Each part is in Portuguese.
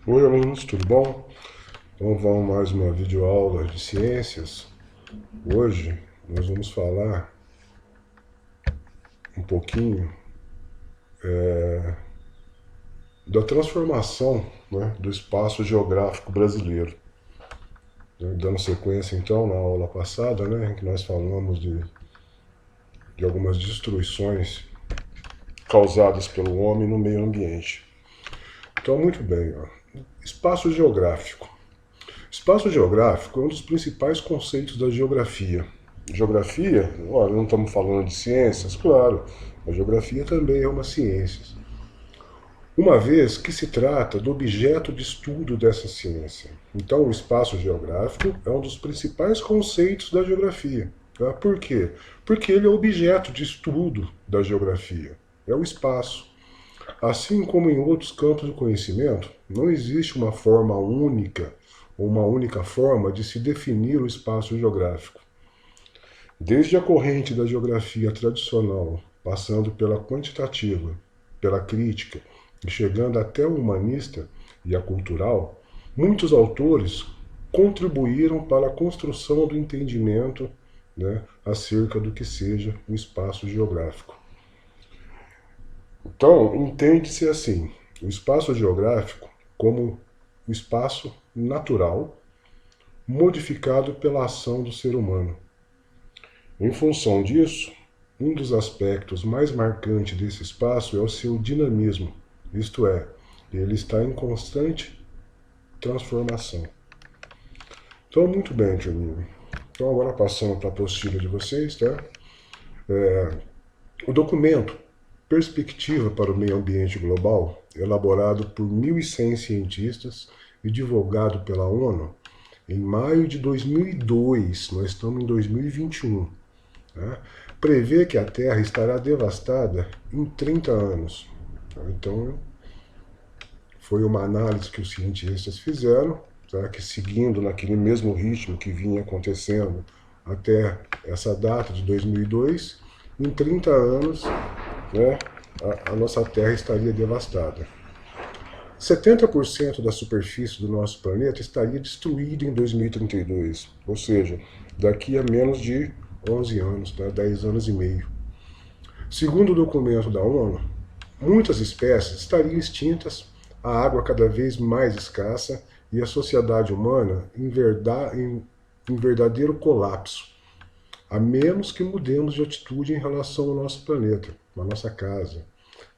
Oi, alunos, tudo bom? Então vamos mais uma videoaula de ciências. Hoje nós vamos falar um pouquinho da transformação, né, do espaço geográfico brasileiro. Dando sequência então na aula passada, né, em que nós falamos de algumas destruições causadas pelo homem no meio ambiente. Então, muito bem, ó. Espaço geográfico. Espaço geográfico é um dos principais conceitos da geografia. Geografia, olha, não estamos falando de ciências, claro, a geografia também é uma ciência. Uma vez que se trata do objeto de estudo dessa ciência. Então, o espaço geográfico é um dos principais conceitos da geografia. Tá? Por quê? Porque ele é objeto de estudo da geografia. É o espaço. Assim como em outros campos do conhecimento, não existe uma forma única ou uma única forma de se definir o espaço geográfico. Desde a corrente da geografia tradicional, passando pela quantitativa, pela crítica e chegando até o humanista e a cultural, muitos autores contribuíram para a construção do entendimento, né, acerca do que seja o espaço geográfico. Então, entende-se assim, o espaço geográfico como o espaço natural modificado pela ação do ser humano. Em função disso, um dos aspectos mais marcantes desse espaço é o seu dinamismo, isto é, ele está em constante transformação. Então, muito bem, turminha. Então, agora passando para a apostila de vocês, tá? O documento Perspectiva para o Meio Ambiente Global, elaborado por 1.100 cientistas e divulgado pela ONU em maio de 2002, nós estamos em 2021, né? Prevê que a Terra estará devastada em 30 anos. Então, foi uma análise que os cientistas fizeram, tá? Que seguindo naquele mesmo ritmo que vinha acontecendo até essa data de 2002, em 30 anos, né, a nossa Terra estaria devastada. 70% da superfície do nosso planeta estaria destruída em 2032, ou seja, daqui a menos de 11 anos, tá? 10 anos e meio. Segundo o documento da ONU, muitas espécies estariam extintas, a água cada vez mais escassa e a sociedade humana em verdadeiro colapso, a menos que mudemos de atitude em relação ao nosso planeta, à nossa casa,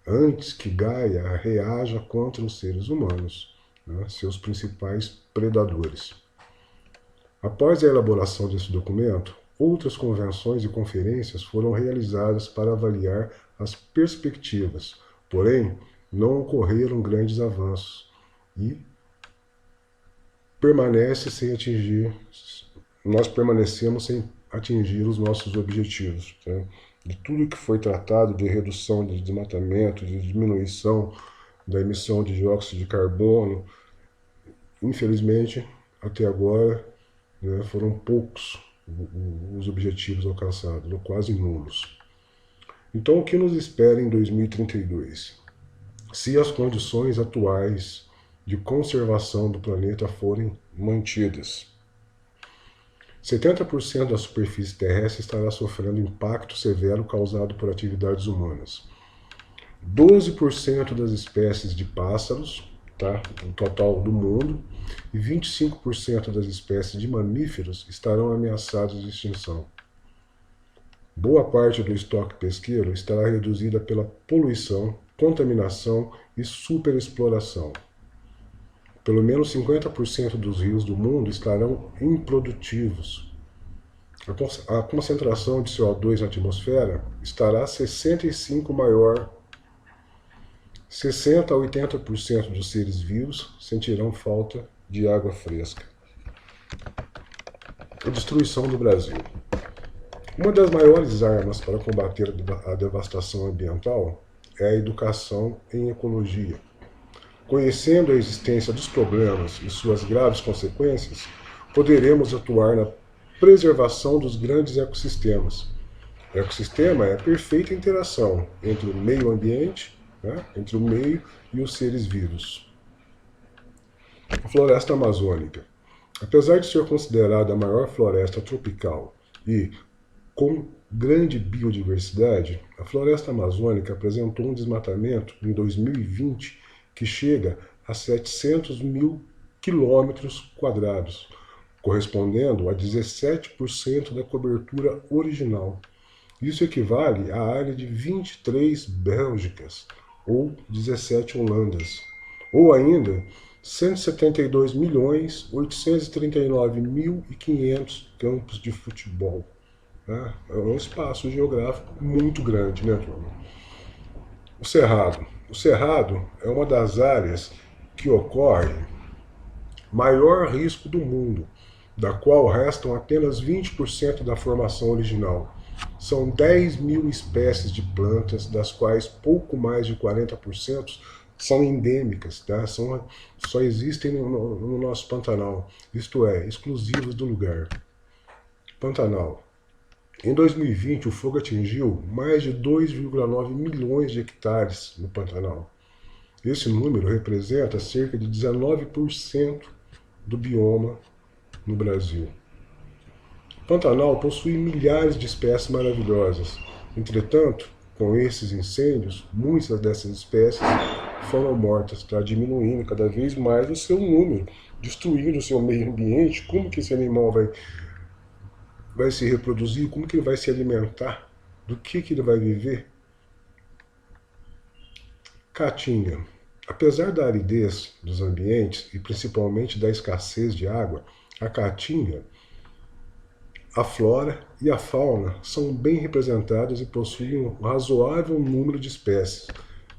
antes que Gaia reaja contra os seres humanos, né, seus principais predadores. Após a elaboração desse documento, outras convenções e conferências foram realizadas para avaliar as perspectivas, porém, não ocorreram grandes avanços e nós permanecemos sem atingir os nossos objetivos. Tá? De tudo que foi tratado de redução de desmatamento, de diminuição da emissão de dióxido de carbono, infelizmente, até agora, né, foram poucos os objetivos alcançados, ou quase nulos. Então, o que nos espera em 2032? Se as condições atuais de conservação do planeta forem mantidas. 70% da superfície terrestre estará sofrendo impacto severo causado por atividades humanas. 12% das espécies de pássaros, tá, no total do mundo, e 25% das espécies de mamíferos estarão ameaçadas de extinção. Boa parte do estoque pesqueiro estará reduzida pela poluição, contaminação e superexploração. Pelo menos 50% dos rios do mundo estarão improdutivos. A concentração de CO2 na atmosfera estará 60 a 80% dos seres vivos sentirão falta de água fresca. A destruição do Brasil. Uma das maiores armas para combater a devastação ambiental é a educação em ecologia. Conhecendo a existência dos problemas e suas graves consequências, poderemos atuar na preservação dos grandes ecossistemas. O ecossistema é a perfeita interação entre o meio ambiente, né, entre o meio e os seres vivos. A floresta amazônica. Apesar de ser considerada a maior floresta tropical e com grande biodiversidade, a floresta amazônica apresentou um desmatamento em 2020 que chega a 700 mil quilômetros quadrados, correspondendo a 17% da cobertura original. Isso equivale à área de 23 Bélgicas ou 17 Holandas, ou ainda 172.839.500 campos de futebol. É um espaço geográfico muito grande, né, turma? O Cerrado. O Cerrado é uma das áreas que ocorre maior risco do mundo, da qual restam apenas 20% da formação original. São 10 mil espécies de plantas, das quais pouco mais de 40% são endêmicas, tá? Só existem no nosso Pantanal, isto é, exclusivos do lugar. Pantanal. Em 2020, o fogo atingiu mais de 2,9 milhões de hectares no Pantanal. Esse número representa cerca de 19% do bioma no Brasil. O Pantanal possui milhares de espécies maravilhosas. Entretanto, com esses incêndios, muitas dessas espécies foram mortas, está diminuindo cada vez mais o seu número, destruindo o seu meio ambiente. Como que esse animal vai se reproduzir? Como que ele vai se alimentar? Do que ele vai viver? Caatinga. Apesar da aridez dos ambientes e principalmente da escassez de água, a caatinga, a flora e a fauna são bem representadas e possuem um razoável número de espécies.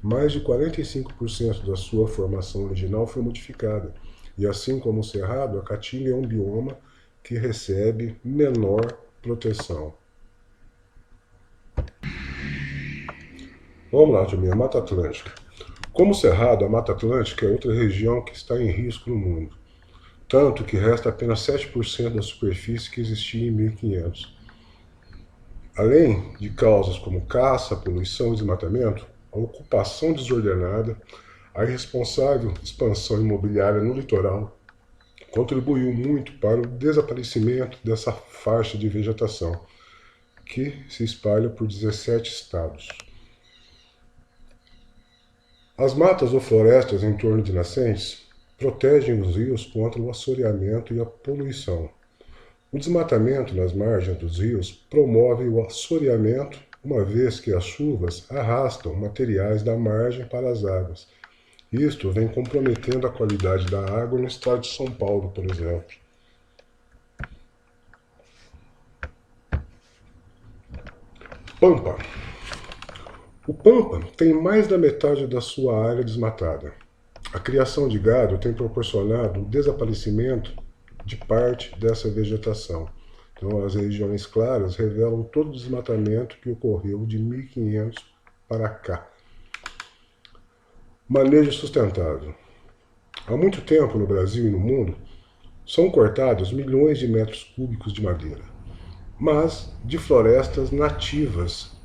Mais de 45% da sua formação original foi modificada, e assim como o cerrado, a caatinga é um bioma que recebe menor proteção. Vamos lá, turminha, Mata Atlântica. Como o cerrado, a Mata Atlântica é outra região que está em risco no mundo, tanto que resta apenas 7% da superfície que existia em 1500. Além de causas como caça, poluição e desmatamento, a ocupação desordenada, a irresponsável expansão imobiliária no litoral contribuiu muito para o desaparecimento dessa faixa de vegetação, que se espalha por 17 estados. As matas ou florestas em torno de nascentes protegem os rios contra o assoreamento e a poluição. O desmatamento nas margens dos rios promove o assoreamento, uma vez que as chuvas arrastam materiais da margem para as águas. Isto vem comprometendo a qualidade da água no estado de São Paulo, por exemplo. Pampa. O Pampa tem mais da metade da sua área desmatada. A criação de gado tem proporcionado o desaparecimento de parte dessa vegetação. Então, as regiões claras revelam todo o desmatamento que ocorreu de 1500 para cá. Manejo sustentável. Há muito tempo no Brasil e no mundo são cortados milhões de metros cúbicos de madeira, mas de florestas nativas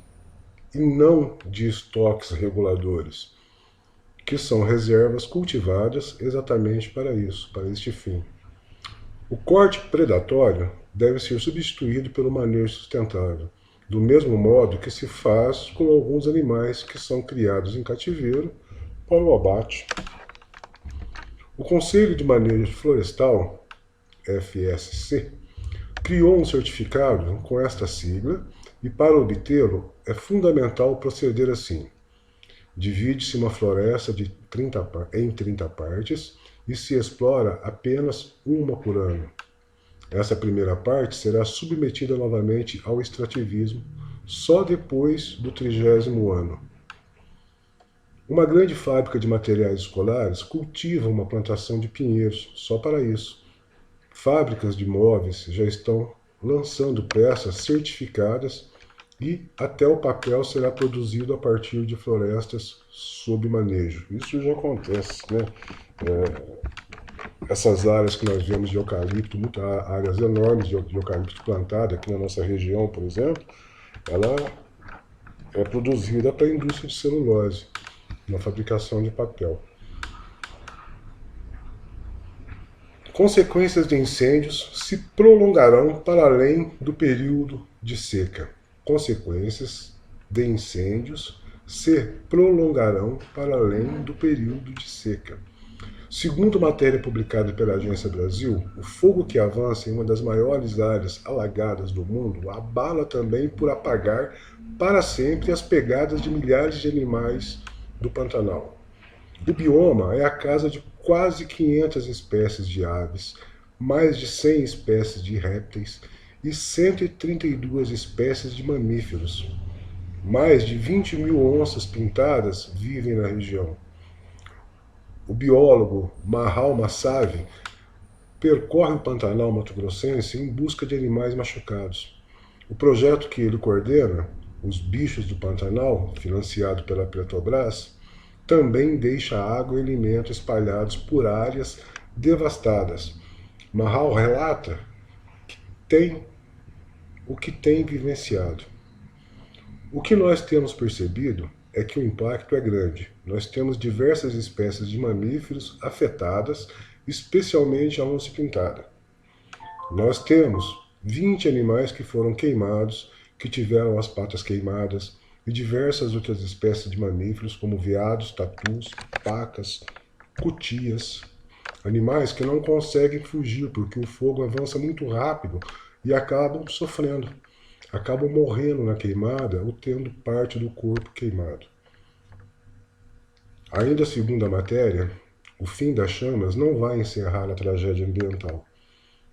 e não de estoques reguladores, que são reservas cultivadas exatamente para isso, para este fim. O corte predatório deve ser substituído pelo manejo sustentável, do mesmo modo que se faz com alguns animais que são criados em cativeiro para o abate. O Conselho de Manejo Florestal, FSC, criou um certificado com esta sigla e, para obtê-lo, é fundamental proceder assim. Divide-se uma floresta em 30 partes e se explora apenas uma por ano. Essa primeira parte será submetida novamente ao extrativismo só depois do 30º ano. Uma grande fábrica de materiais escolares cultiva uma plantação de pinheiros só para isso. Fábricas de móveis já estão lançando peças certificadas e até o papel será produzido a partir de florestas sob manejo. Isso já acontece, né? Essas áreas que nós vemos de eucalipto, áreas enormes de eucalipto plantada aqui na nossa região, por exemplo, ela é produzida para a indústria de celulose, na fabricação de papel. Consequências de incêndios se prolongarão para além do período de seca. Consequências de incêndios se prolongarão para além do período de seca. Segundo matéria publicada pela Agência Brasil, o fogo que avança em uma das maiores áreas alagadas do mundo abala também por apagar para sempre as pegadas de milhares de animais do Pantanal. O bioma é a casa de quase 500 espécies de aves, mais de 100 espécies de répteis e 132 espécies de mamíferos. Mais de 20 mil onças pintadas vivem na região. O biólogo Mahal Massavi percorre o Pantanal mato-grossense em busca de animais machucados. O projeto que ele coordena, Os Bichos do Pantanal, financiado pela Petrobras, também deixa água e alimento espalhados por áreas devastadas. Mahal relata o que tem vivenciado. O que nós temos percebido é que o impacto é grande. Nós temos diversas espécies de mamíferos afetadas, especialmente a onça-pintada. Nós temos 20 animais que foram queimados, que tiveram as patas queimadas, e diversas outras espécies de mamíferos, como veados, tatus, pacas, cutias. Animais que não conseguem fugir, porque o fogo avança muito rápido e acabam sofrendo. Acabam morrendo na queimada ou tendo parte do corpo queimado. Ainda segundo a matéria, o fim das chamas não vai encerrar a tragédia ambiental.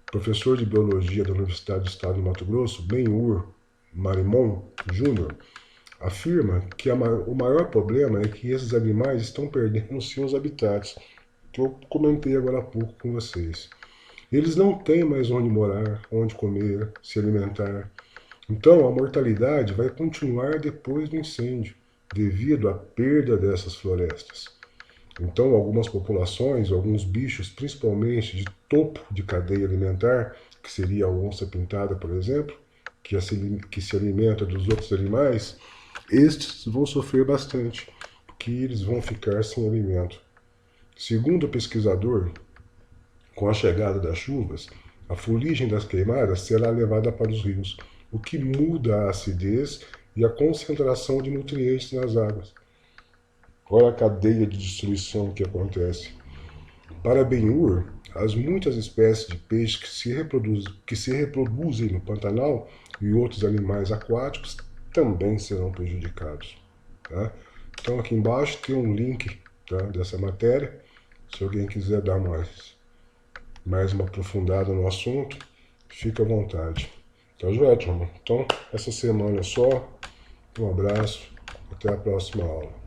O professor de biologia da Universidade do Estado do Mato Grosso, Ben-Hur Marimon Jr., afirma que o maior problema é que esses animais estão perdendo seus habitats, que eu comentei agora há pouco com vocês. Eles não têm mais onde morar, onde comer, se alimentar. Então, a mortalidade vai continuar depois do incêndio, devido à perda dessas florestas. Então, algumas populações, alguns bichos, principalmente de topo de cadeia alimentar, que seria a onça-pintada, por exemplo, que se alimenta dos outros animais, estes vão sofrer bastante, porque eles vão ficar sem alimento. Segundo o pesquisador, com a chegada das chuvas, a fuligem das queimadas será levada para os rios, o que muda a acidez e a concentração de nutrientes nas águas. Olha a cadeia de destruição que acontece. Para Ben-Hur, as muitas espécies de peixes que se reproduzem no Pantanal e outros animais aquáticos também serão prejudicados. Tá? Então aqui embaixo tem um link, tá, dessa matéria, se alguém quiser dar mais uma aprofundada no assunto, fica à vontade. Tá joia, turma? Então, essa semana é só. Um abraço, até a próxima aula.